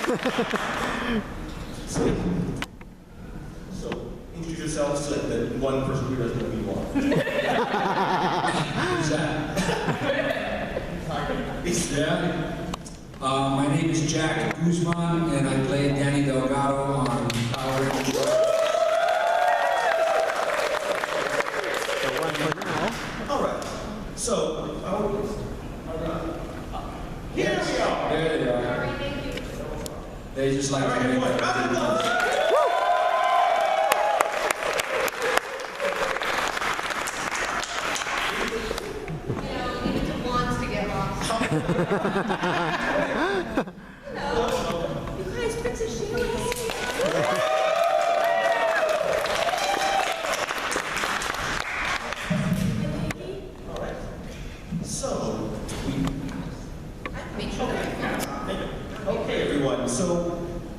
So, introduce yourself so that the one person who doesn't know who you are. Who's that? My name is Jack Guzman, and I play Danny Delgado on Power Morphicon. All right. So, here we are. There they are. They just like All right, everyone, round of applause. Hello. You guys, Princess Sheila. All right. So, okay, everyone. So,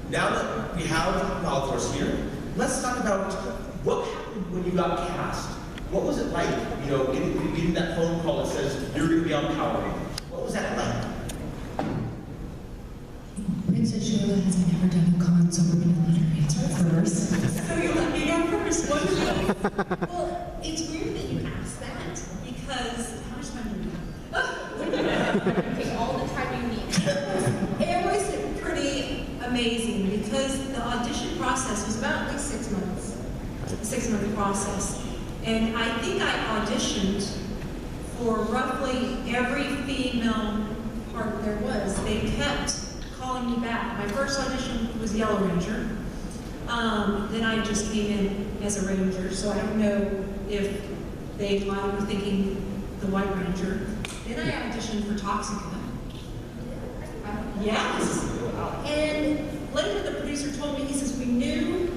now that we have Power Force here, let's talk about what happened when you got cast. What was it like, you know, getting that phone call that says you're going to be on Power Rangers? What was that like? Princess Sheila has never done a con, so we're going to let her answer first. So you let me go first. Wonderful. Well, it's weird that you asked that because how much time do we have? Take all the time you need. It was pretty amazing because the audition process was about like 6 months. A 6-month process. And I think I auditioned for roughly every female part there was. They kept calling me back. My first audition was Yellow Ranger. Then I just came in as a Ranger, so I don't know if they were thinking the White Ranger. Then I auditioned for Toxica. Yes. And later the producer told me, he says, we knew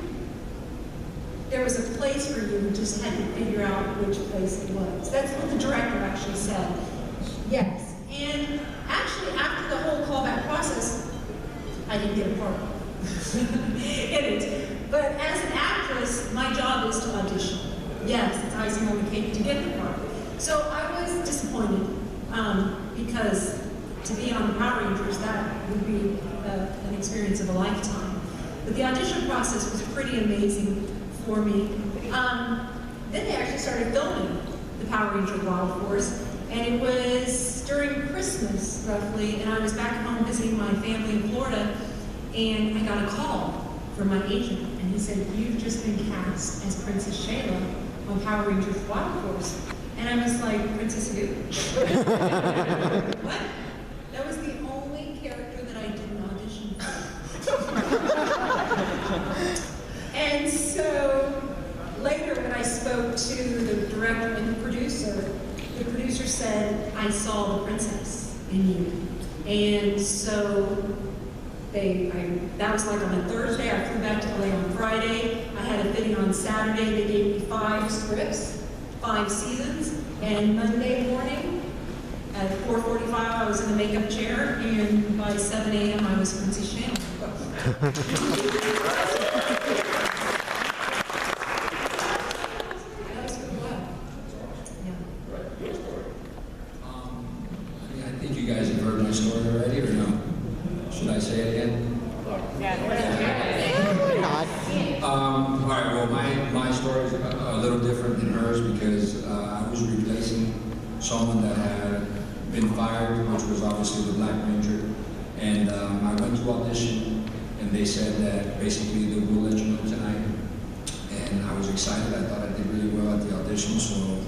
there was a place for you, we just had to figure out which place it was. That's what the director actually said. Yes. And actually, after the whole callback process, I didn't get a part in it. But as an actress, my job is to audition. Yes, it's icing on the cake to get the part. So I was disappointed because to be on the Power Rangers, that would be an experience of a lifetime. But the audition process was pretty amazing for me. Then they actually started filming the Power Ranger Wild Force, and it was during Christmas, roughly, and I was back home visiting my family in Florida, and I got a call from my agent, and he said, you've just been cast as Princess Sheila on Power Rangers Wild Force. And I was like, Princess who? What? That was the only character that I didn't audition for. And so, later when I spoke to the director and the producer said, I saw the princess in you. And so, that was like on a Thursday. I flew back to LA on Friday. I had a fitting on Saturday. They gave me 5 scripts, 5 seasons. And Monday morning, at 4:45, I was in the makeup chair. And by 7 a.m., I was Princess Sheila. I think you guys have heard my story already, or no? Should I say it again? All right, well, my story is a little different than hers because I was replacing someone that had been fired, which was obviously the Black Ranger. And I went to audition, and they said that basically they will let you know tonight. And I was excited. I thought I did really well at the audition, so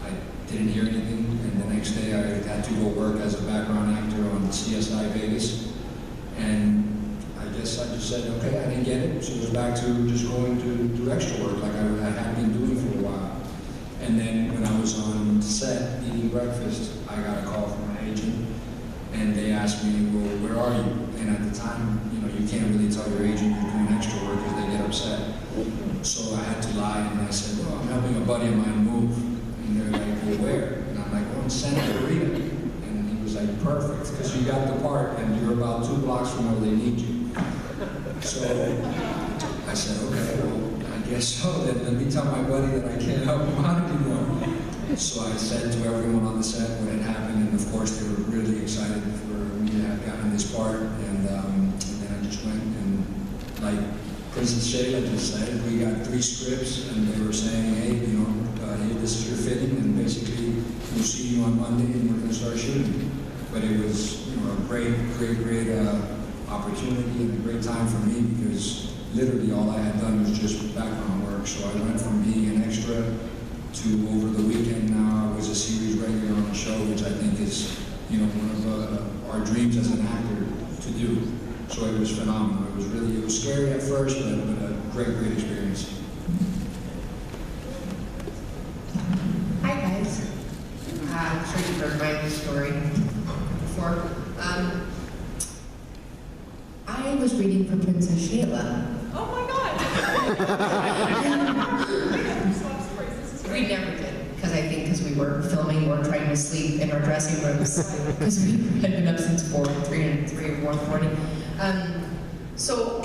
I didn't hear anything. And the next day I had to go work as a background actor on CSI Vegas. And I guess I just said, okay, I didn't get it. So it was back to just going to do extra work like I had been doing for a while. And then when I was on set eating breakfast, I got a call from my agent. And they asked me, well, where are you? And at the time, you know, you can't really tell your agent you're doing extra work because they get upset. So I had to lie, and I said, well, I'm helping a buddy of mine move. And they're like, well, where? And I'm like, oh, in Santa Clarita. And he was like, perfect, because you got the part, and you're about 2 blocks from where they need you. So I said, okay, well, I guess so. Then let me tell my buddy that I can't help him out anymore. So I said to everyone on the set what had happened, and of course they were really excited for me to have gotten this part. And then I just like Princess Shayla just said, we got 3 scripts, and they were saying, hey, you know, hey, this is your fitting, and basically, we'll see you on Monday, and we're going to start shooting. But it was, you know, a great opportunity and a great time for me, because literally all I had done was just background work. So I went from being an extra to over the weekend now I was a series regular on the show, which I think is, you know, one of our dreams as an actor to do. So it was phenomenal. It was scary at first, but a great experience. Hi guys. I'm sure you've heard my story before. I was reading for Princess Shayla. Oh my God! We never did, because we were filming or trying to sleep in our dressing rooms, because we had been up since 3 or 4 in the morning. So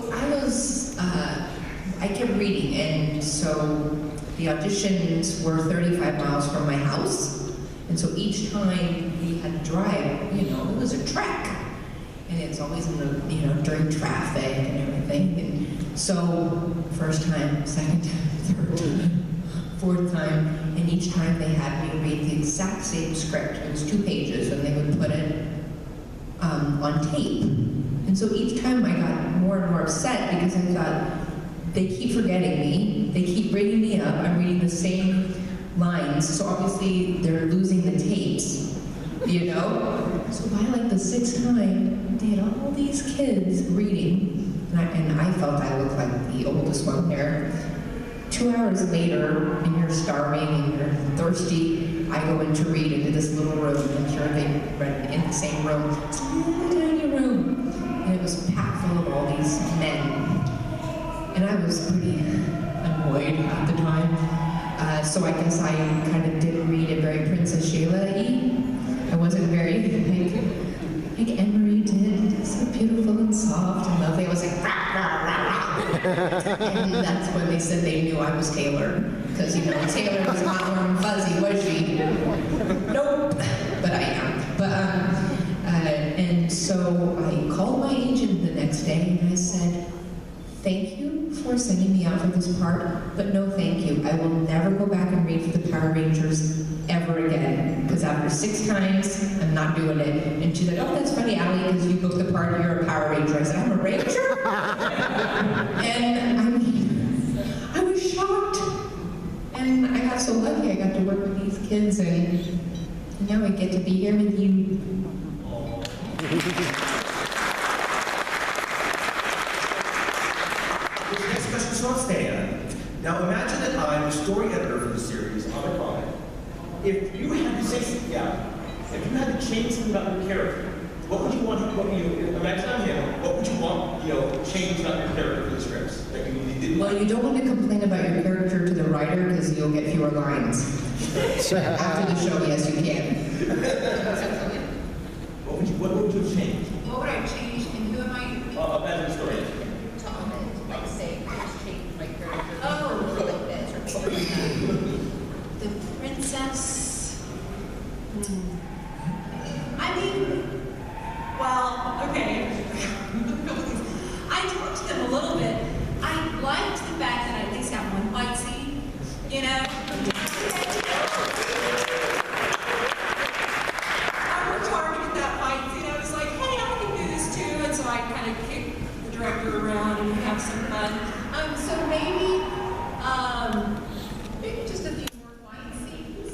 I kept reading, and so the auditions were 35 miles from my house, and so each time we had to drive, you know, it was a trek. And it's always in the, you know, during traffic and everything. And so, first time, second time, third time, fourth time, and each time they had me read the exact same script. It was 2 pages, and they would put it on tape. And so each time I got more and more upset because I thought, they keep forgetting me, they keep bringing me up, I'm reading the same lines, so obviously they're losing the tapes, you know? So by like the 6th time, they had all these kids reading, and I felt I looked like the oldest one there. 2 hours later, and you're starving and you're thirsty, I go in to read into this little room, and here they read in the same room. It's a little tiny room, and it was packed full of all these men. And I was pretty annoyed at the time, so I guess I kind of did read it very Princess Shayla-y. I wasn't very like Anne-Marie did, so beautiful and soft and lovely. I was like, rah, rah, rah, rah. And that's when they said they knew I was Taylor, because you know Taylor was not warm and fuzzy, was she? Nope, but I am. But and so I called my agent the next day and I said, thank you for sending me out for this part, but no thank you. I will never go back and read for the Power Rangers ever again, because after 6 times, I'm not doing it. And she said, oh, that's funny, Allie, because you booked the part, you're a Power Ranger. I said, I'm a Ranger? And I mean, I was shocked. And I got so lucky, I got to work with these kids, and now I get to be here with you. Next question is from Stan. Now imagine that I'm the story editor for the series on the comic. If you had to say, if you had to change something about your character, what would you want? Imagine I'm him. What would you want? Change about your character for the scripts that you didn't. Well, you don't want to complain about your character to the writer because you'll get fewer lines. After the show, yes, you can. What would you change? What would I change and who am I? Imagine the story. Like say, just change my character. Oh. Like this or something like that. The princess. I mean, well, okay. I talked to them a little bit. I liked the fact that I at least got one fight scene, you know? I worked hard to get that fight scene. I was like, hey, I can do this too. And so I kind of kicked the director around and we have some fun. So maybe just a few more fight scenes.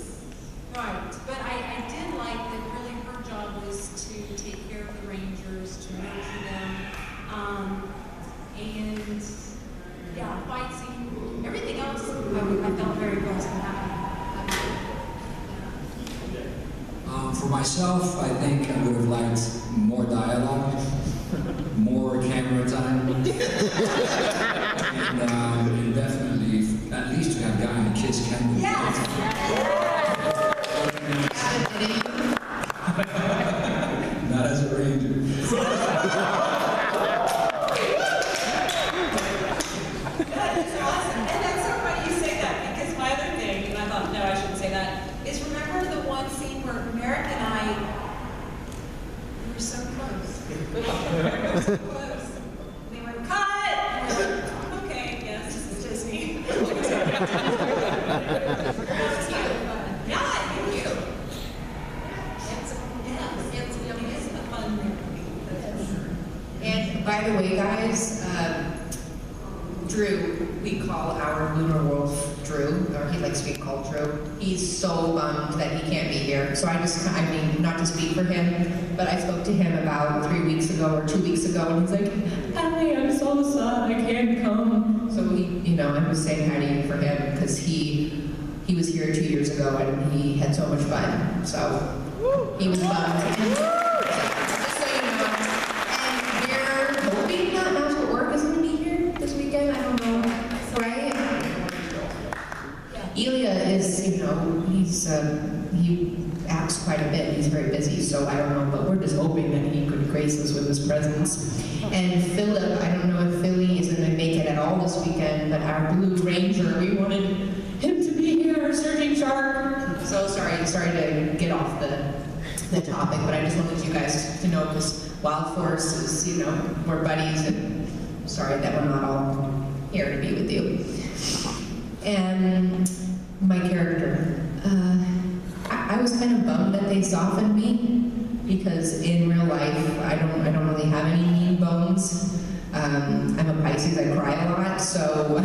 Right. But I did like that really her job was to take care of the Rangers, to nurture them. And yeah, fight scene, everything else, I felt very blessed and happy. For myself, I think I would have liked more dialogue, more camera time, and definitely, at least to have gotten a kiss Kendall. Yes! Not as a Ranger. That is awesome. And that's so funny you say that, because my other thing, and I thought, no, I shouldn't say that, is remember the one scene where Merrick and I, we were so close. We were so close. We were cut! by the way, guys, Drew, we call our lunar wolf Drew, or he likes to be called Drew. He's so bummed that he can't be here. So I mean, not to speak for him, but I spoke to him about 3 weeks ago or 2 weeks ago, and he's like, "Hi, I'm so sad, I can't come." So I was saying hi to you for him because he was here 2 years ago and he had so much fun. So he was bummed. And just so you know, and we're hoping that Master at Work is going to be here this weekend. I don't know, right? Elia is, he acts quite a bit. He's very busy, so I don't know, but we're just hoping that he could grace us with his presence. And Philip, I don't know if Philly is going to make it at all this weekend, but our Blue Ranger, we wanted him to be here, our surging shark. So sorry to get off the topic, but I just wanted you guys to know, because Wild Force is, we're buddies, and sorry that we're not all here to be with you. And my character, I was kind of bummed that they softened me, because in real life, I don't really have any mean bones. I'm a Pisces, I cry a lot, so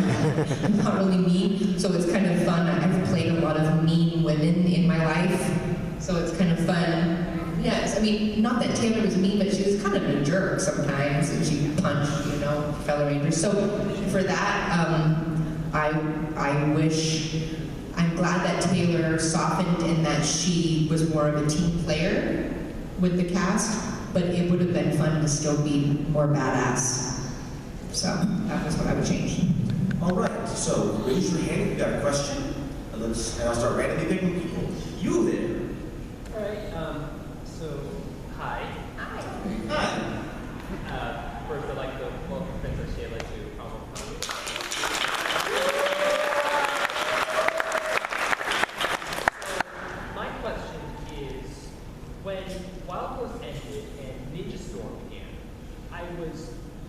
I'm not really mean. So it's kind of fun. I've played a lot of mean women in my life, so it's kind of fun. Yes, I mean, not that Taylor was mean, but she was kind of a jerk sometimes, and she punched, fellow rangers. So for that, I'm glad that Taylor softened and that she was more of a team player with the cast, but it would have been fun to still be more badass. So that was what I would change. All right, so raise your hand if you got a question, and I'll start randomly picking people. You there? All right, so, hi. Hi. Hi. First, I'd like to welcome Princess Shayla to Power Morphicon. My question is, when Wild Force ended and Ninja Storm began,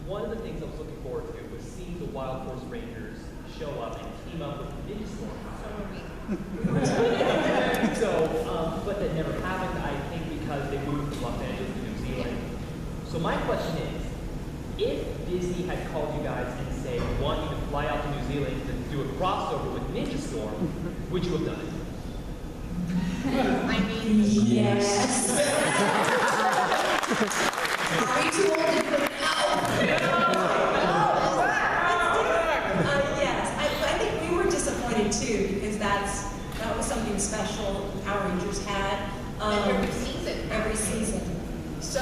one of the things I was looking forward to was seeing the Wild Force Rangers show up and team up with Ninja Storm. But that never happened, I think, because they moved from Los Angeles to New Zealand. So my question is, if Disney had called you guys and said, we want you to fly out to New Zealand to do a crossover with Ninja Storm, would you have done it? I mean, Yes. Are we too old to put it Yes, I think we were disappointed too, because that was something special Power Rangers had. every season. Every season. So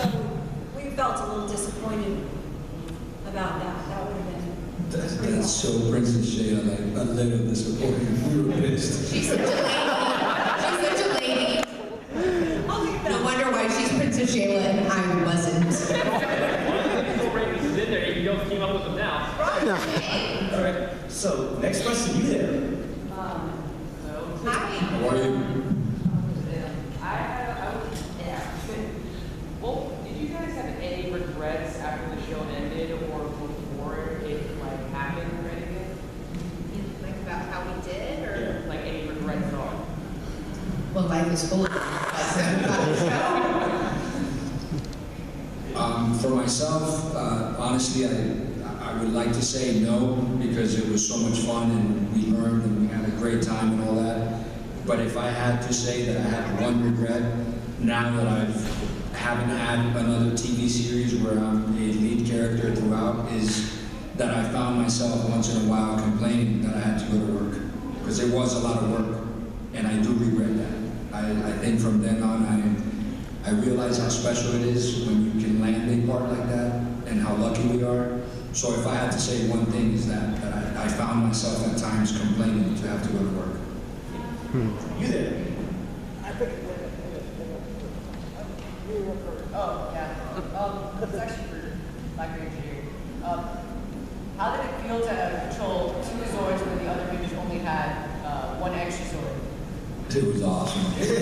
we felt a little disappointed about that. That would have been. That's so Princess Shayla, like a little disappointed. We were pissed. She's such a lady. She's such a lady. No wonder why she's Princess Shayla and I wasn't. Rangers is in there, you don't team up with them now. All right, so next question, you there? Hi. How are you? Well, did you guys have any regrets after the show ended or before it happened or anything? Like about how we did, or? Like any regrets at all? Well, life is full of them. For myself, honestly, I would like to say no, because it was so much fun and we learned and we had a great time and all that. But if I had to say that I have one regret, now that I haven't had another TV series where I'm a lead character throughout, is that I found myself once in a while complaining that I had to go to work. Because it was a lot of work, and I do regret that. I think from then on, I realize how special it is when you can land a part like that, and how lucky we are. So if I had to say one thing, is that I found myself at times complaining to have to go to work. You there? Oh, yeah. It's actually for Black Ranger here. How did it feel to control two Zords when the other Rangers only had one extra Zord? It was awesome. You're more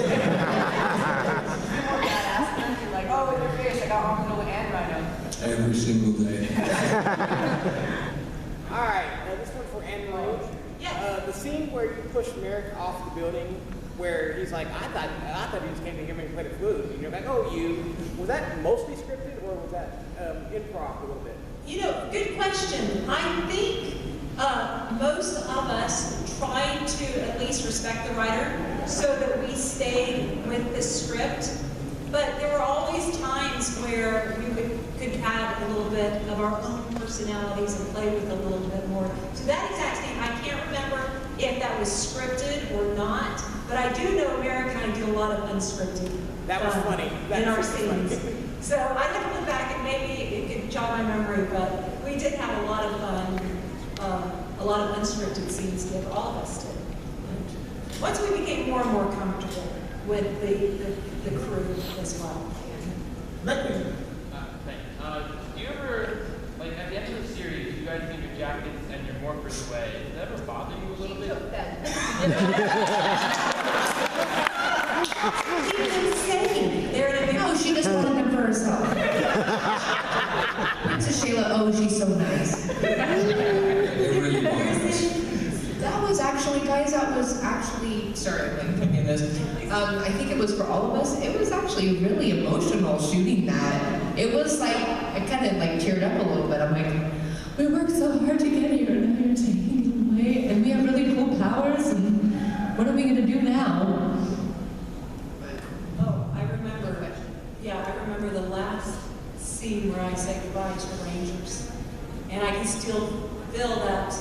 badass than you're like, oh, in your face, I got Armadillo and Rhino. Every single day. All right, this one for Anne Marie. Yes. The scene where you push Merrick off the building, where he's like, I thought he just came to him and played a flute, and you're like, oh, you. Was that mostly scripted, or was that improv a little bit? You know, good question. I think most of us tried to at least respect the writer so that we stayed with the script. But there were always times where we could add a little bit of our own personalities and play with a little bit more. So that exact thing, I can't remember if that was scripted or not, but I do know Merrick and I did a lot of unscripted. That was funny. In our was funny. scenes. So I have to look back and maybe it could jog my memory, but we did have a lot of fun, a lot of unscripted scenes together, all of us did. And once we became more and more comfortable with the crew as well. Thanks. Do you ever, like at the end of the series, you guys get your jackets and your morphers away? Does that ever bother you a little bit? Took that. She didn't say they're in a No, she just wanted them for herself. Princess Shayla, oh, she's so nice. It really bothers. That was actually, guys, sorry, I'm going to this. I think it was for all of us. It was actually really emotional shooting that. It was like, I kind of like teared up a little bit. I'm like, we worked so hard to get here, and now you're taking it away, and we have really cool powers, and what are we going to do now? Oh, I remember. Yeah, I remember the last scene where I said goodbye to the Rangers. And I can still feel that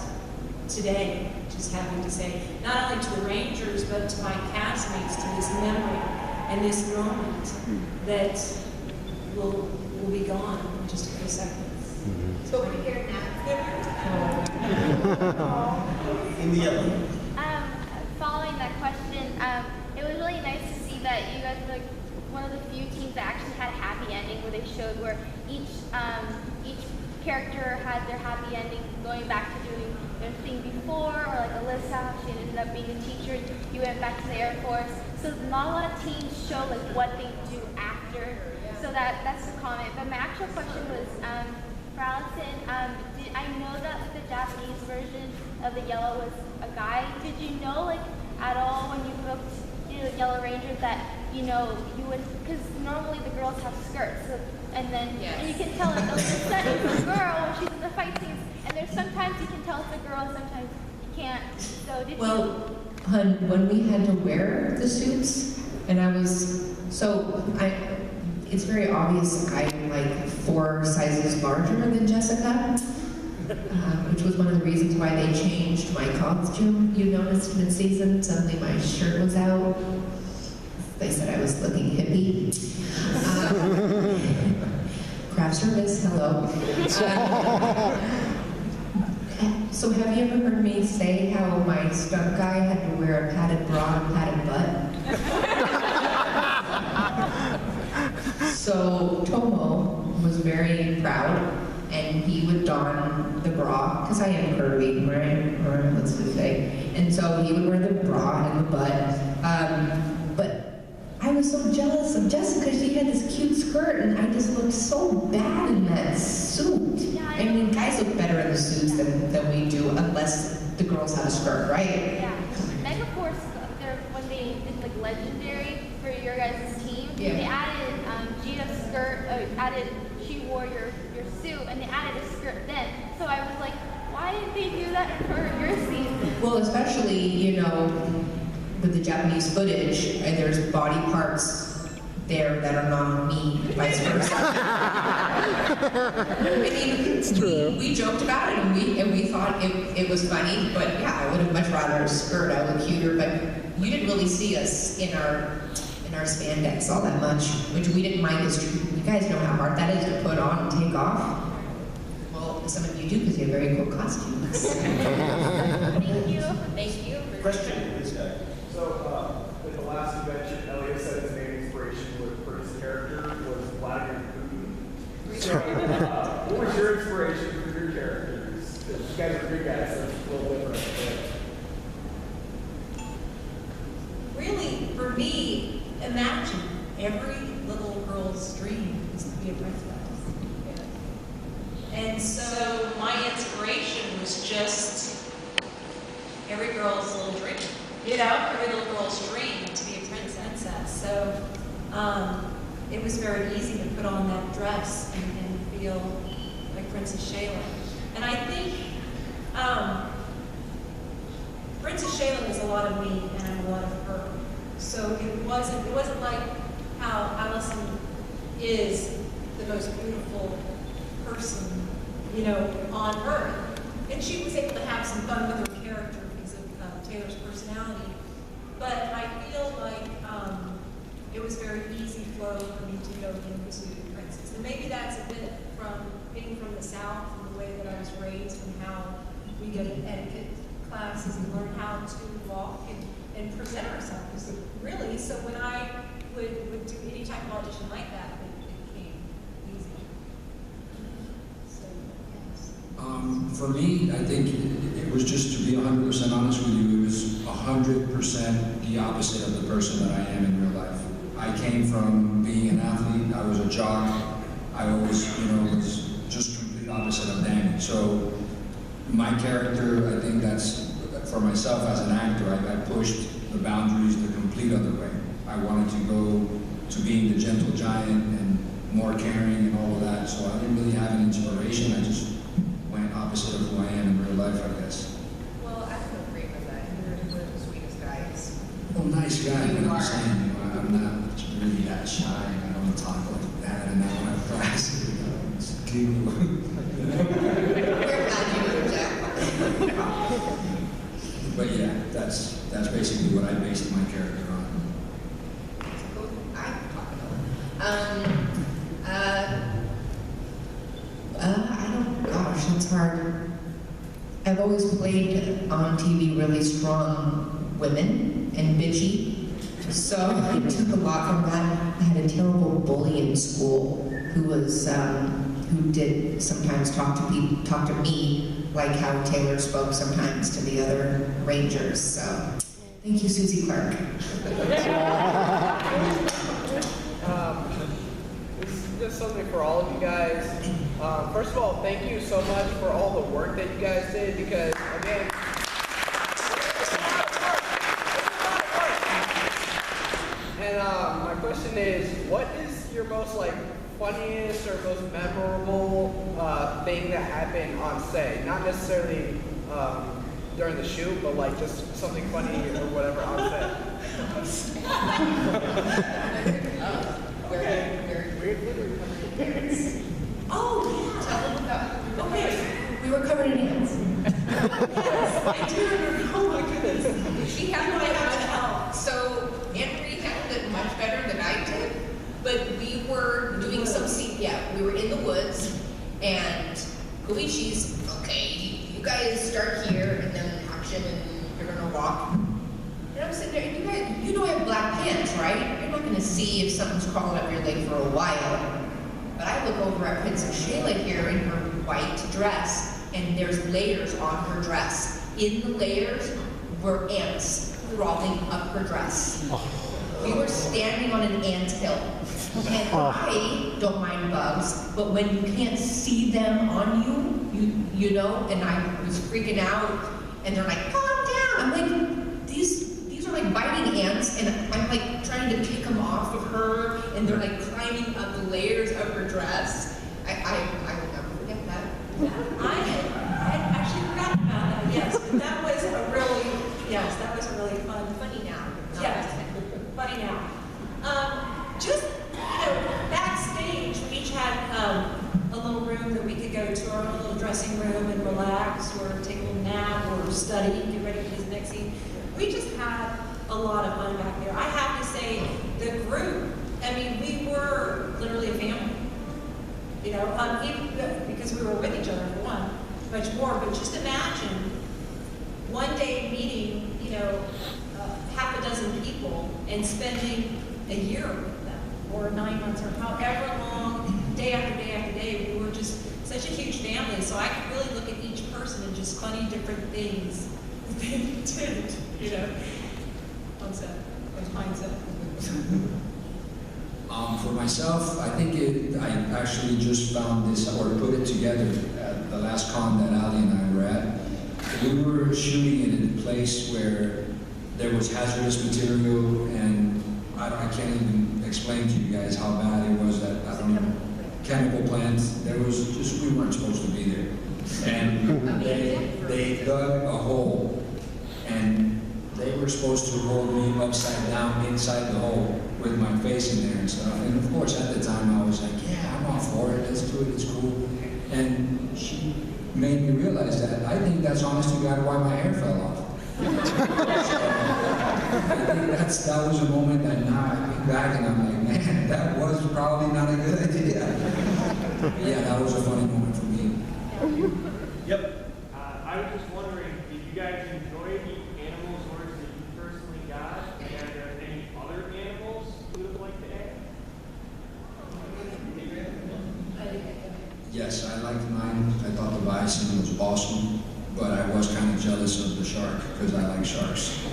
today, just having to say, not only to the Rangers, but to my castmates, to this memory and this moment that will be gone in just a few seconds. So we're here now. In the yellow. Following that question, it was really nice to see that you guys were like one of the few teams that actually had a happy ending, where they showed where each character had their happy ending, going back to doing their thing before, or like Alyssa, she ended up being a teacher, you went back to the Air Force. So not a lot of teams show like what they do after. So that's the comment. But my actual question was, for Allison, I know that the Japanese version of the Yellow was a guy. Did you know, like, at all when you booked the Yellow Rangers that, you know, you would, because normally the girls have skirts, so, and then and you can tell it's a girl when she's in the fight scenes, and there's sometimes you can tell it's a girl, sometimes you can't. So did Well, hun, when we had to wear the suits, and it's very obvious I'm like 4 sizes larger than Jessica, which was one of the reasons why they changed my costume. You noticed mid-season, suddenly my shirt was out. They said I was looking hippie. Craft service, hello. So have you ever heard me say how my stunt guy had to wear a padded bra and padded butt? So Tomo was very proud, and he would don the bra, because I am curvy, right? Or let's just say. And so he would wear the bra and the butt. But I was so jealous of Jessica. She had this cute skirt, and I just looked so bad in that suit. I mean, guys look better in the suits than we do, unless the girls have a skirt, right? Yeah. Megaforce, when they did like Legendary for your guys' team, they added Gita's skirt, she wore your suit, and they added a skirt then. So I was like, why didn't they do that for your scene? Well, especially, you know, with the Japanese footage, and there's body parts there that are not me, vice versa. I mean, we joked about it, and we thought it was funny, but yeah, I would have much rather a skirt. I look cuter, but you didn't really see us in our spandex all that much, which we didn't mind. You guys know how hard that is to put on and take off. Well, some of you do, because you have very cool costumes. Thank you. Thank you. Question, this guy. So, in the last convention, Elliot said his main inspiration for his character was Vladimir Putin. So, what was your inspiration for your characters? You guys are big guys, so it's a little different. Really, for me, imagine every little girl's dream is to be a princess. And so my inspiration was just every girl's little dream. You know, every little girl's dream to be a princess. So it was very easy to put on that dress and feel like Princess Shaylin. And I think Princess Shaylin is a lot of me and I'm a lot of her. So it wasn't like how Allison is the most beautiful person, you know, on earth. And she was able to have some fun with her character because of Taylor's personality. But I feel like it was very easy flow for me to go into Princess. And maybe that's a bit from being from the South and the way that I was raised and how we go to etiquette classes and learn how to walk and present ourselves. Really, so when I would do any type of audition like that, it became easy. So, yes. For me, I think it was just, to be 100% honest with you, it was 100% the opposite of the person that I am in real life. I came from being an athlete, I was a jock, I always, was just complete opposite of Danny. So my character, I think that's, for myself as an actor, I pushed the boundaries the complete other way. I wanted to go to being the gentle giant and more caring and all of that, so I didn't really have an inspiration, I just went opposite of who I am in real life, I guess. Well, I can agree with that. You're the sweetest guys. Well, nice guy, You but I'm are. saying, I'm not really that shy, I don't talk like that, and then when I practice, it's cute. We're glad you were Jack. But yeah, that's basically what I based my character on. Gosh, it's hard. I've always played on TV really strong women and bitchy, so I took a lot from that. I had a terrible bully in school who was who did sometimes talk to me like how Taylor spoke sometimes to the other Rangers. So thank you, Susie Clark. This is just something for all of you guys. First of all, thank you so much for all the work that you guys did, because again, it's a lot of work. And my question is, what is your most funniest or most memorable thing that happened on set? Not necessarily during the shoot, but just something funny or whatever on set. Oh, yeah. Tell them about Okay. We were covered in ants. Yes, I do remember. Oh my goodness. She handled it much, so Anne-Marie handled it much better than I did, but we were doing some scene, we were in the woods, and Luigi's, okay, you guys start here, and then action, and you're gonna walk. And I'm sitting there, and you guys, you know I have black pants, right? You're not gonna see if something's crawling up your leg for a while. But I look over at Princess Shayla here in her white dress, and there's layers on her dress. In the layers were ants crawling up her dress. We were standing on an anthill. And I don't mind bugs, but when you can't see them on you know, and I was freaking out, and they're like, calm down. I'm like, these are like biting ants, and I'm like trying to kick them off of her, and they're like climbing up the layers of her dress. I will never forget that. I had actually forgotten about that, yes. That was a really funny now. Yes, funny now. Just, backstage, we each had a little room that we could go to, our own little dressing room and relax, or take a little nap, or study, get ready for the next scene. We just had a lot of fun back there. I have to say, the group, we were literally a family. Even because we were with each other for one, much more, but just imagine one day meeting, half a dozen people and spending a year with them, or 9 months, or however long, day after day after day. We were just such a huge family, so I could really look at each person and just funny different things that they did, on set, behind set. For myself, I think I actually just found this, or put it together at the last con that Ali and I were at. We were shooting in a place where there was hazardous material, and I can't even explain to you guys how bad it was. Chemical plants. We weren't supposed to they dug a hole, and they were supposed to hold me upside down inside the hole with my face in there and stuff. And of course, at the time, I was like, yeah, I'm all for it, let's do it, it's cool. And she made me realize that I think that's honest to God why my hair fell off. I think that was a moment that now I think back and I'm like, man, that was probably not a good idea. Yeah, that was a funny moment for me. Yep. I was just wondering, did you guys enjoy the animals orders that you personally got? And are there any other animals you would like to add? Yes, I liked mine. I thought the bison was awesome, but I was kind of jealous of the shark because I like sharks.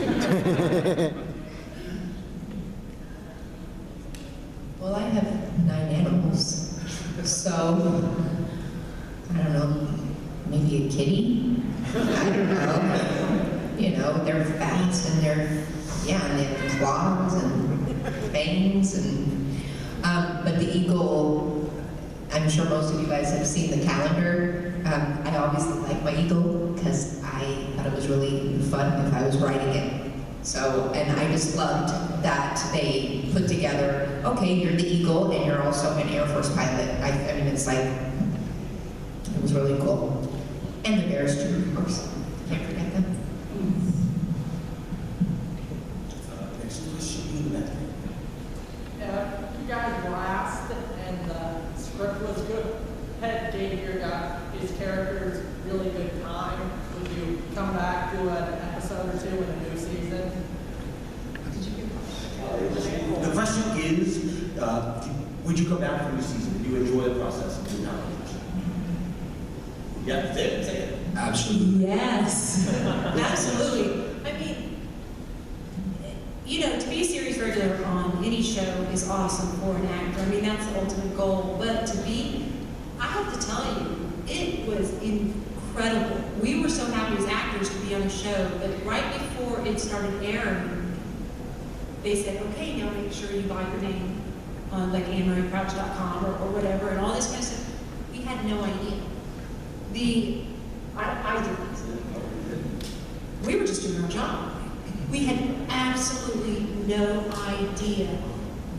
Well, I have 9 animals, so I don't know, maybe a kitty? I don't know. You know, they're fast and and they have claws and fangs and, but the eagle, I'm sure most of you guys have seen the calendar. I obviously like my eagle because I thought it was really fun if I was riding it. So, and I just loved that they put together, okay, you're the eagle and you're also an Air Force pilot. I mean, it's like, it was really cool. And the bears too, of course. Can't forget them. Next question. You guys laughed and the script was good. Ted gave his characters really good time. Would you come back to an episode or two in a new season? The question is, would you come back for a new season? Did you enjoy the process of doing that? Yeah, say it. Absolutely. Yes, absolutely. I mean, you know, to be a series regular on any show is awesome for an actor. I mean, that's the ultimate goal. But to be, I have to tell you, it was incredible. We were so happy as actors to be on the show, but right before it started airing, they said, okay, now make sure you buy your name on like AnneMarieCrouch.com or whatever, and all this kind of stuff. We had no idea. I didn't. We were just doing our job. We had absolutely no idea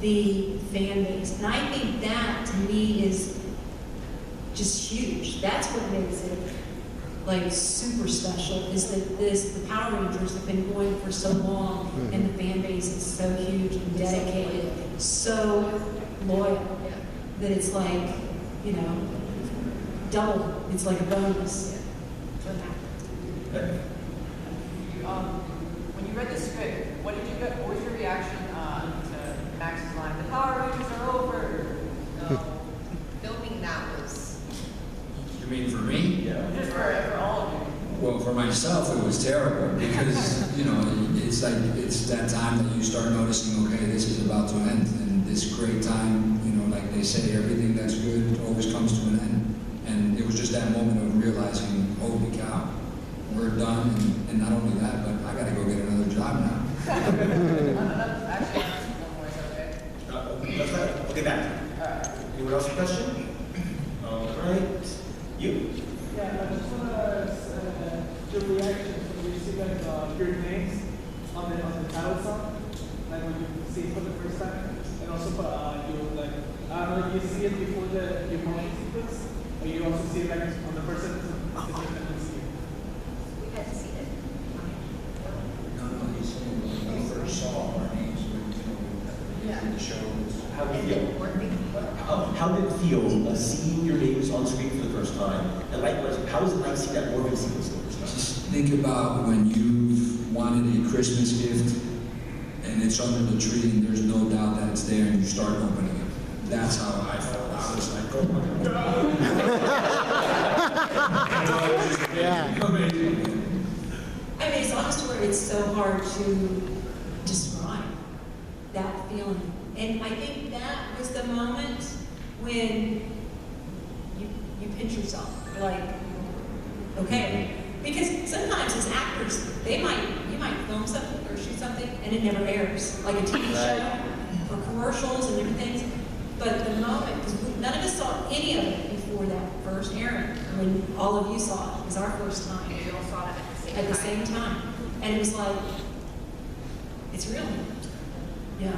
the fan base. And I think that to me is just huge. That's what makes it like super special, is that the Power Rangers have been going for so long and the fan base is so huge and dedicated, so loyal, that it's like, you know, double, it's like a bonus. When you read the script, what was your reaction to Max's line, the Power Rangers are over? Filming that was... You mean for me? Yeah. Just for all of you. Well, for myself, it was terrible because, you know, it's like, it's that time that you start noticing, okay, this is about to end, and this great time, you know, like they say, everything that's good always comes to an end. And it was just that moment of realizing, holy cow, we're done, and not only that, but I gotta go get another job now. Actually, one more, is that okay? That's right. Okay, back. Anyone else have a question? All right. You? Yeah, I just want to your reaction when you see like your names on the title song, like when you see it for the first time, and also you like I don't know, you see it before your motion sequence, or you also see it like on the first sentence of the sequence. We had to see it. No, he's saying when we first saw our names, in the show. How did it feel? How did it feel seeing your names on screen for the first time? And likewise, how was it like seeing that morphing sequence for the first time? Just think about when you've wanted a Christmas gift and it's under the tree and there's no doubt that it's there and you start opening it. That's how I felt. I was like, oh my God. Yeah. Amazing. I mean, it's honest where it's so hard to describe that feeling. And I think that was the moment when you pinch yourself. You're like, okay. Because sometimes as actors, you might film something or shoot something and it never airs. Like a TV show or commercials and different things. But the moment, because none of us saw any of it before that first airing. when all of you saw it. It was our first time. And we all saw that At the same time. And it was like, it's real. Yeah.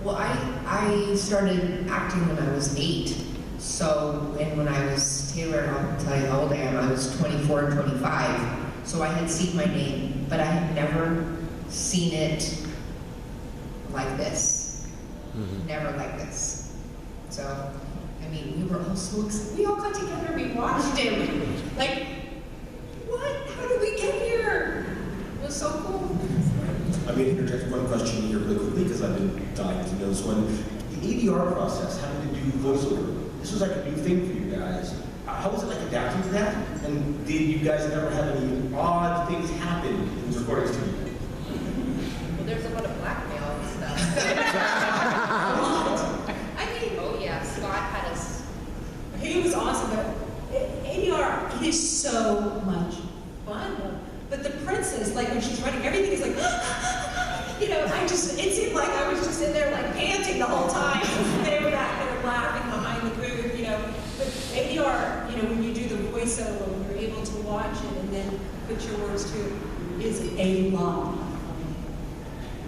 Well, I started acting when I was 8. So, and when I was Taylor, I'll tell you how old I am, I was 24, 25. So I had seen my name, but I had never seen it like this. Never like this. So, I mean, we were all so excited. We all got together, we watched it. Like, what? How did we get here? It was so cool. I'm going to interject one question here really quickly because I've been dying to know this one. The ADR process, having to do voiceover, this was like a new thing for you guys. How was it like adapting to that? And did you guys ever have any odd things happen in the recording studio? Well, there's a lot of blackmail and stuff. I mean, Oh yeah, Scott had us. he was awesome, but ADR, it is so much fun though. But the princess, like when she's running, everything is like, you know, it seemed like I was just in there like panting the whole time. They were back there laughing behind the booth, you know. But ADR, you know, when you do the voiceover, when you're able to watch it and then put your words to it, is a lot.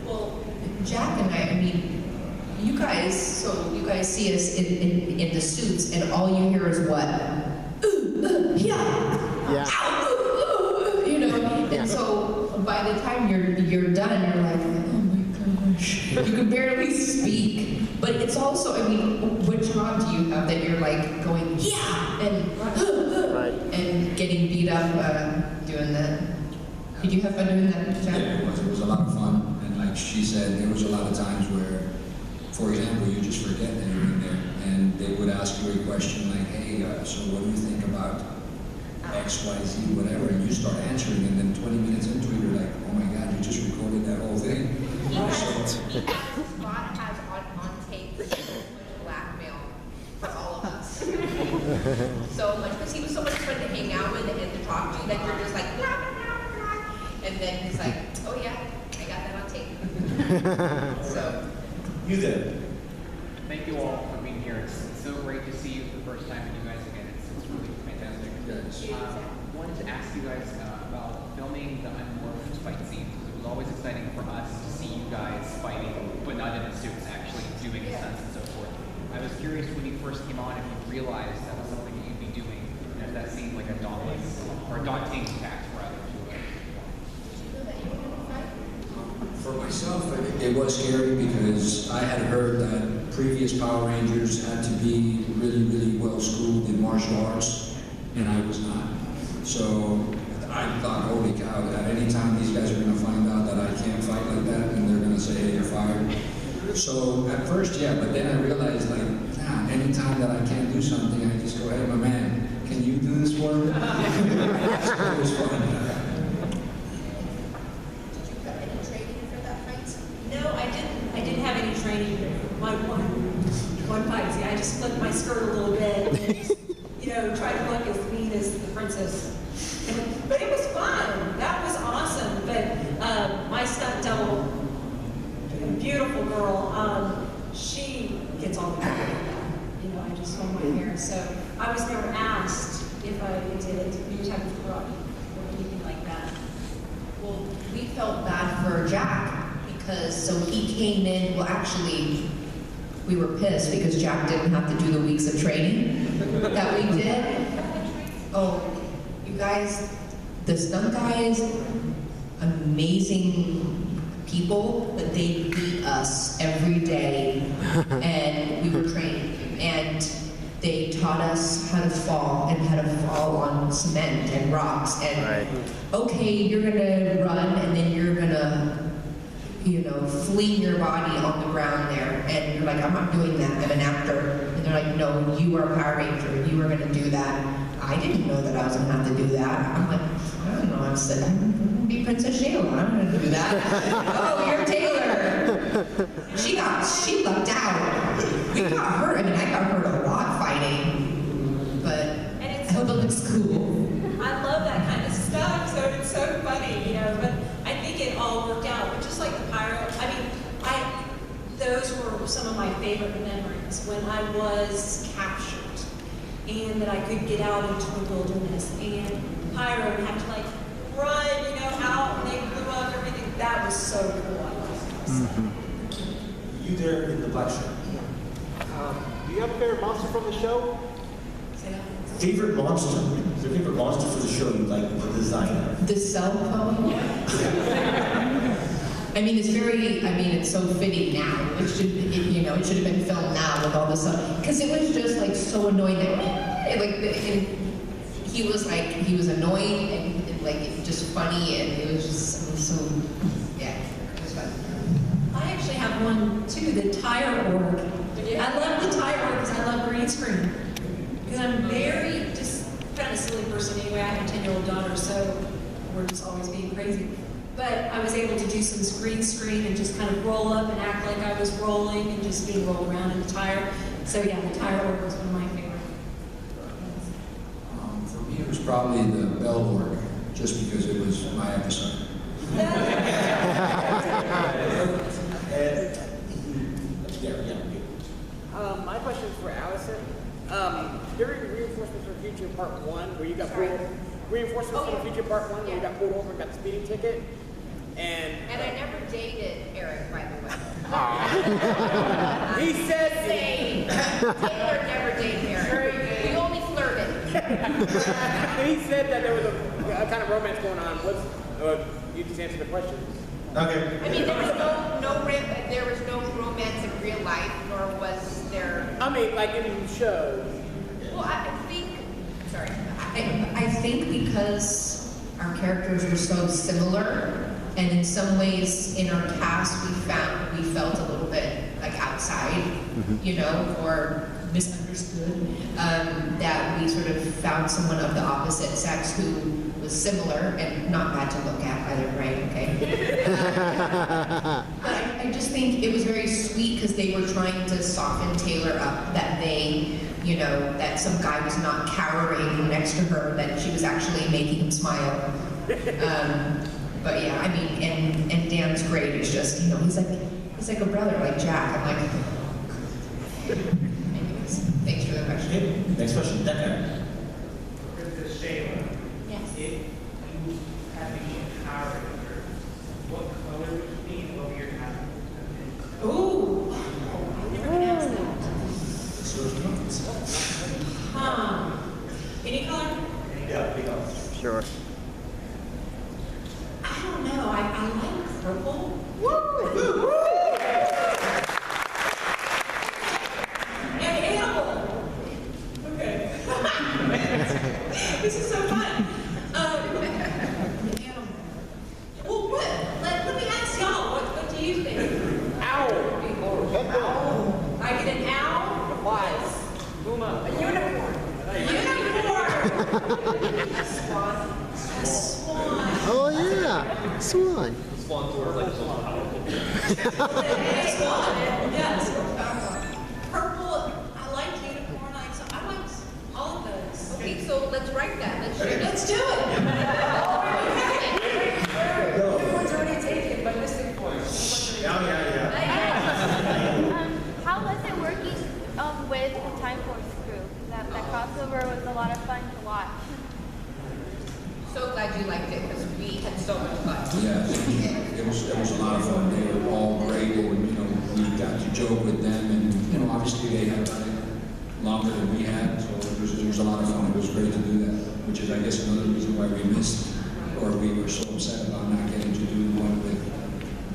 Well, Jack and I mean, you guys see us in the suits, and all you hear is what? Yeah. Ow, you know, and so by the time you're done, you're like, oh my gosh, you can barely speak. But it's also, I mean, what job do you have that you're like going, yeah, and getting beat up doing that? Did you have fun doing that, Jack? Yeah, it was. It was a lot of fun. And like she said, there was a lot of times where, for example, you just forget that you're in there. And they would ask you a question like, hey, so what do you think about X, Y, Z, whatever? And you start answering, and then 20 minutes into it, you're like, oh my God, you just recorded that whole thing. Scott has on tape so much blackmail for all of us. So much, because he was so much fun to hang out with and to talk to that you're just like, blah, blah, blah, blah. And then he's like, oh yeah, I got that on tape. So. You did. Thank you all for being here. It's so great to see you for the first time and you guys again. It's really fantastic. Yes. Wanted to ask you guys about filming the unmorphed fight scenes. It was always exciting for us to see you guys fighting, but not in the suits, actually doing the stunts and so forth. I was curious when you first came on if you realized that was something that you'd be doing, and if that seemed like a daunting task for others. For myself, it was scary because I had heard that previous Power Rangers had to be really, really well schooled in martial arts, and I was not. So I thought, holy cow, at any time these guys are going to find out that I can't fight like that, and they're going to say, hey, you're fired. So at first, yeah, but then I realized, like, nah, anytime that I can't do something, I just go, hey, my man, can you do this for me? It was fun. No, I didn't have any training. One fight, see, I just flipped my skirt a little bit and, you know, tried to look as mean as the princess. But it was fun. That was awesome. But my stunt double, a beautiful girl, she gets all the credit for that. You know, I just hold my hair. So I was never asked if I did any type of karate or anything like that. Well, we felt bad for Jack. So he came in, well actually, we were pissed because Jack didn't have to do the weeks of training that we did. Oh, you guys, the stunt guys, amazing people, but they beat us every day and we were training. And they taught us how to fall and how to fall on cement and rocks. And okay, you're gonna run and then you're gonna, you know, fling your body on the ground there, and you're like, I'm not doing that, I'm an actor. And they're like, no, you are a Power Ranger, you are gonna do that. I didn't know that I was gonna have to do that. I'm like, I don't know, I said, I'm gonna be Princess Shayla, I'm gonna do that. Oh, you're Taylor. She lucked out. We got hurt, I mean, I got hurt a lot fighting, but I hope it looks cool. I love that kind of stuff, so it's so funny, you know, but I think it all worked out. But just like the pyro, I mean, those were some of my favorite memories when I was captured. and that I could get out into the wilderness. And Pyro would have to like run, you know, out, and they blew up everything. That was so cool. I loved it. You there in the black shirt. Do you have a favorite monster from the show? Say that. Favorite monster? Is there a favorite monster for the show you like the design of? The cell phone. I mean, it's very. I mean, it's so fitting now. It should, you know, it should have been filmed now with all this stuff because it was just like so annoying that he was like he was annoying and like just funny and it was just so yeah. It was fun. I actually have one too, the tire org. I love the tire org because I love green screen. Because I'm very just kind of a silly person anyway. I have a 10-year-old daughter, so we're just always being crazy. But I was able to do some green screen and just kind of roll up and act like I was rolling and just being rolled around in the tire. So yeah, the tire org was one of my favorites. For me, it was probably the bell org, just because it was my episode. My question is for Allison. During reinforcements for Future Part 1, where you got pulled, reinforcements for the Future Part 1, where you got pulled over and got the speeding ticket, and I never dated Eric, by the way. he said Taylor never dated Eric. We only flirted. he said that there was a kind of romance going on. You just answered the question. Okay. I mean, there was no romance in real life, nor was there. I mean, like in shows. Well, I think. Sorry. I think because our characters were so similar, and in some ways in our cast we felt a little bit like outside, you know, or misunderstood. That we sort of found someone of the opposite sex who was similar and not bad to look at either, right? Okay. But I just think it was very sweet because they were trying to soften Taylor up, that they, you know, that some guy was not cowering next to her, that she was actually making him smile. But yeah, I mean, and Dan's great. It's just, you know, he's like a brother, like Jack. I'm like, anyways, thanks for the question. Okay, next question, Becca. Princess Shayla. Yes. If you had to be a Power Ranger, what color would you be? What would your hat? Ooh. I never been asked that. Any color? Yeah, big up. Sure. I don't know. I like purple. Woo! And animal. Okay. This is so fun. Animal. Well, what? Let me ask y'all. What do you think? Owl. Owl. I get an owl. Wise. Uma. A unicorn. A swan. A swan. Oh yeah, swan. Swan sort of like the most powerful. Yes. Purple. I like unicorn. I like all of those. Okay, so let's write that. Let's share. Let's do it. Everyone's already taken, but missing points. Yeah. How was it working with the Time Force crew? That crossover was a lot of fun to watch. So glad you liked it because we had so much fun. Yeah, it was a lot of fun. They were all great, and you know, we got to joke with them, and you know, obviously they had done it longer than we had, so it was a lot of fun. It was great to do that, which is, I guess, another reason why we missed, or we were so upset about not getting to do one with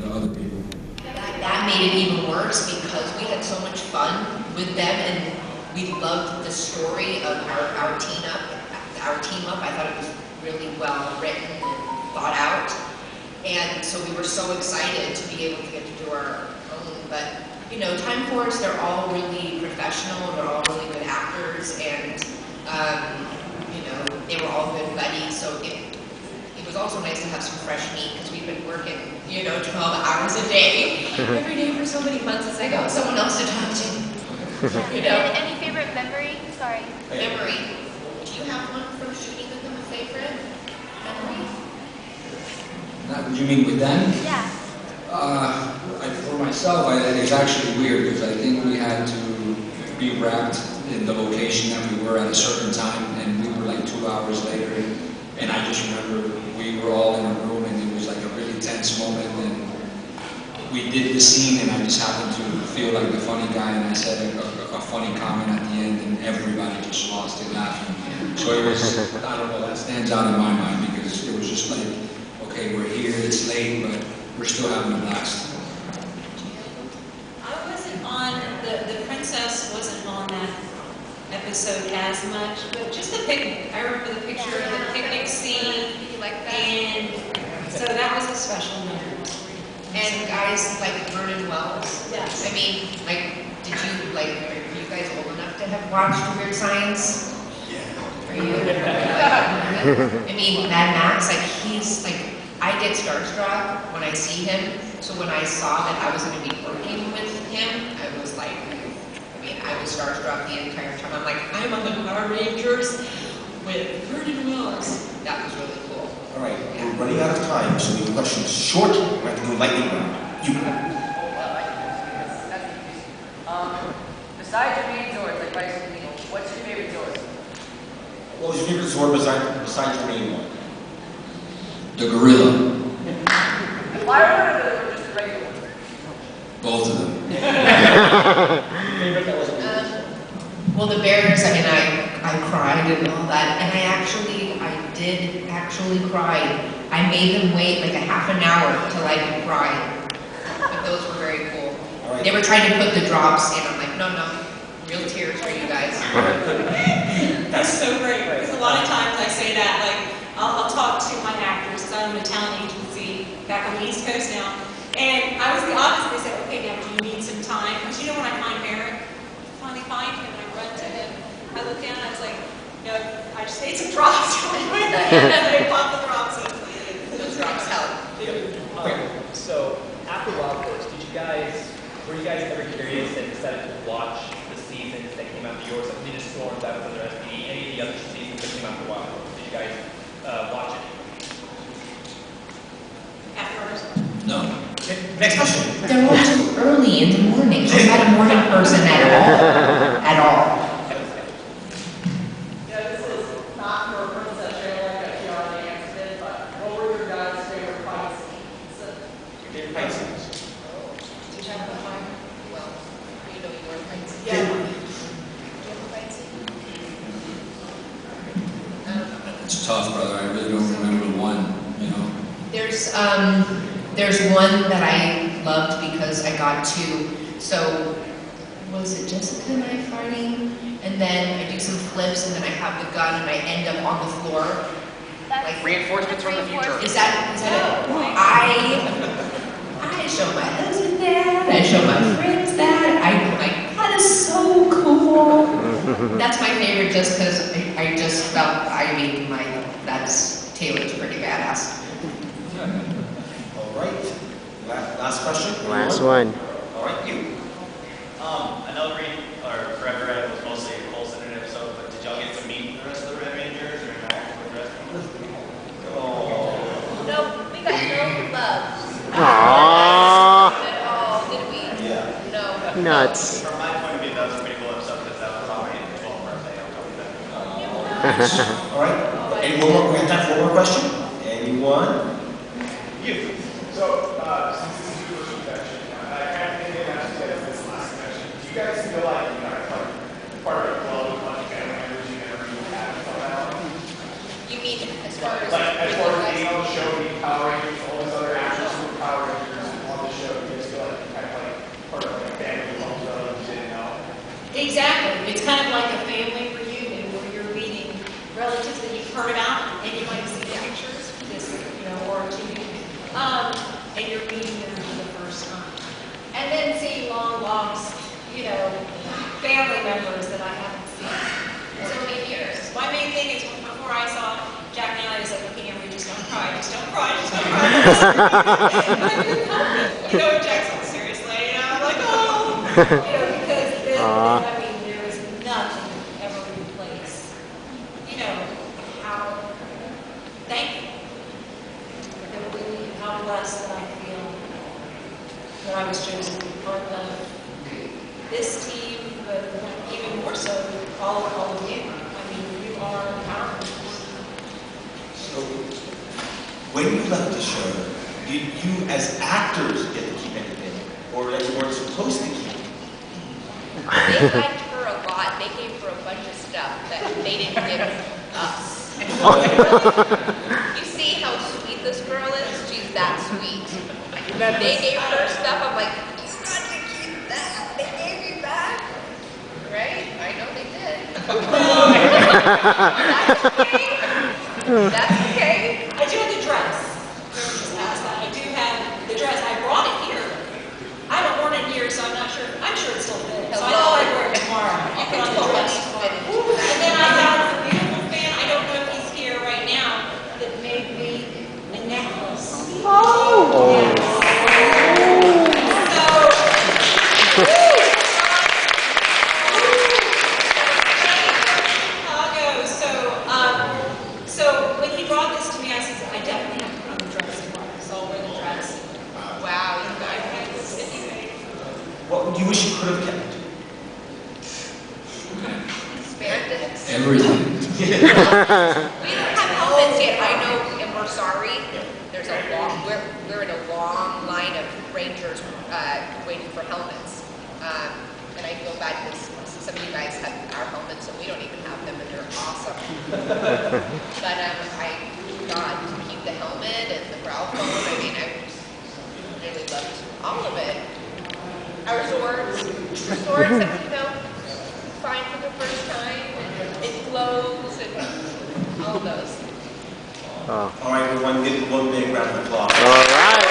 the other people. That made it even worse because we had so much fun with them, and we loved the story of our team up. I thought it was really well written and thought out, and so we were so excited to be able to get to do our own. But you know, Time Force, they're all really professional, they're all really good actors, and you know, they were all good buddies. So it was also nice to have some fresh meat because we've been working, you know, 12 hours a day every day for so many months. It's like, oh, someone else to talk to. You know. Any favorite memory? Sorry. Memory. Do you have one from shooting with them, a favorite memory? You mean with them? Yeah. For myself, it's actually weird because I think we had to be wrapped in the location that we were were at a certain time, and we were like 2 hours later, and I just remember we were all in a room, and it was like a really tense moment, and we did the scene, and I just happened to feel like the funny guy, and I said a funny comment at the end, and everybody just lost it laughing. So it was, I don't know, that stands out in my mind, because it was just like, okay, we're here, it's late, but we're still having a blast. I wasn't on, the princess wasn't on that episode as much, but just the picnic. I remember the picture of the picnic scene, and so that was a special moment. And guys like Vernon Wells. Yes. I mean, like, did you, like, are you guys old enough to have watched Weird Science? Yeah. Are you? I mean, Mad Max, like, he's, like, I get starstruck when I see him. So when I saw that I was going to be working with him, I was like, I mean, I was starstruck the entire time. I'm like, I'm on the Power Rangers with Vernon Wells. That was really cool. All right, we're running out of time, so we have questions short. We're going to do lightning round. You. Besides your main Zords, like Vice and Needle, what's your favorite Zord? What was your favorite Zord besides your main one? The gorilla. Why or just the regular one? Both of them. Well, the Bears, I mean, I cried and all that, and I did actually cry. I made them wait like a half an hour till I could cry. But those were very cool. They were trying to put the drops in. I'm like, no, real tears for you guys. That's so great, because a lot of times I say that, like, I'll talk to my actors, because I'm in a talent agency back on the East Coast now, and I was the opposite. They said, okay, now do you need some time? Because you know when I find Barrett, I finally find him, and I run to him, I look down, and I was like, no, I just ate some drops really quick, and they pop the drops in. Those drops help. So after Wild Horse, were you guys ever curious and decided to watch the seasons that came after yours, like Ninja Storm, that was under SPD, any of the other seasons that came after Wild Horse? Did you guys watch it? At first. No. Next question. They're all too early in the morning. I'm not a morning person at all. Yeah, this is not for a princess show like a Kiara Dance did, but what were your guys' favorite fight scenes? Your favorite fight scenes? Did you have a fight? Well, you know your fight scene. Yeah. Do you have a fight scene? I don't know. It's tough, brother. I really don't remember one, you know. There's one that I loved because I got to, so was it Jessica and I fighting? And then I do some flips and then I have the gun and I end up on the floor. Like Reinforcements from the future. Is that it? I show my husband that, I show my friends that, I'm like, that is so cool. That's my favorite just because I just felt, I mean, that's Taylor's pretty badass. All right. Last question. Last one. All right, you. I know Forever Red was mostly a Coulson episode, but did y'all get to meet the rest of the Red Rangers or interact with the rest of them? Oh. No, we got no love. Aww. At all, did we? Yeah. No. Nuts. From my point of view, that was a pretty cool episode because that was already in the 12th birthday. All right. Any one more? We have time for one more question. Anyone? You. So, since this is your first confession, I kind of think I asked you guys this last question. Do you guys feel like you guys like part of a club with like family members you never even had come out? You mean as far as being on the show, being Power Rangers, all these other actors who were Power Rangers on the show, you guys feel like you kind of like part of like a family with all these others you didn't know? Exactly. It's kind of like a family reunion where you're meeting relatives that you've heard about and you might see pictures, or TV, and you're meeting them for the first time. And then seeing long lost, family members that I haven't seen in so many years. My main thing is before I saw Jack and I was like looking at me, just don't cry, just don't cry, just don't cry. I couldn't help it. Jack's like, seriously, I'm like, oh, because I mean, there is nothing ever replace, how thankful, how blessed that I feel that I was chosen to be part of this team, but even more so, all of you. when you left the show, did you as actors get to keep anything? Or that you weren't supposed to keep? They liked her a lot. They gave her a bunch of stuff that they didn't give us. You see how sweet this girl is? She's that sweet. They gave her stuff. I'm like, you got to keep that. They gave you that. Right? I know they did. That's okay. That's okay. I do have the dress. Just asked that. I do have the dress. I brought it here. I haven't worn it in years, so I'm not sure. I'm sure it still fits. So I know I wear it tomorrow. You can totally fit it. And then I got a beautiful fan. I don't know if he's here right now. That made me a necklace. Oh. Yes. So when he brought this to me, I said, I definitely have to put on the dress tomorrow. So I'll wear the dress. Wow, you guys. What would you wish you could have kept? Spandex. Everything. We don't have helmets yet. I know, and we're sorry. There's a long, we're in a long line of rangers waiting for helmets. And I feel bad because some of you guys have our helmets and we don't even have them and they're awesome. But I got to keep the helmet and the brow phone. I mean, I really loved all of it. Our swords, have, you know, fine for the first time, and it glows, and all of those. Oh. All right, everyone, give one big round of applause. All right.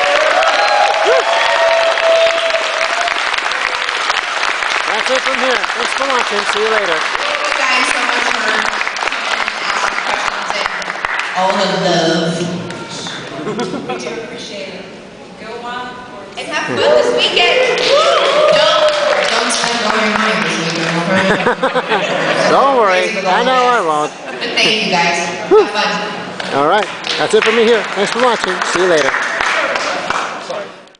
That's it from here. Thanks for watching. See you later. Thank you guys so much for coming and asking questions and all the love. We do appreciate it. Go on. And have fun this weekend. Don't spend all your money this weekend. Don't worry. I know I won't. But thank you guys. Have fun. All right. That's it from me here. Thanks for watching. See you later.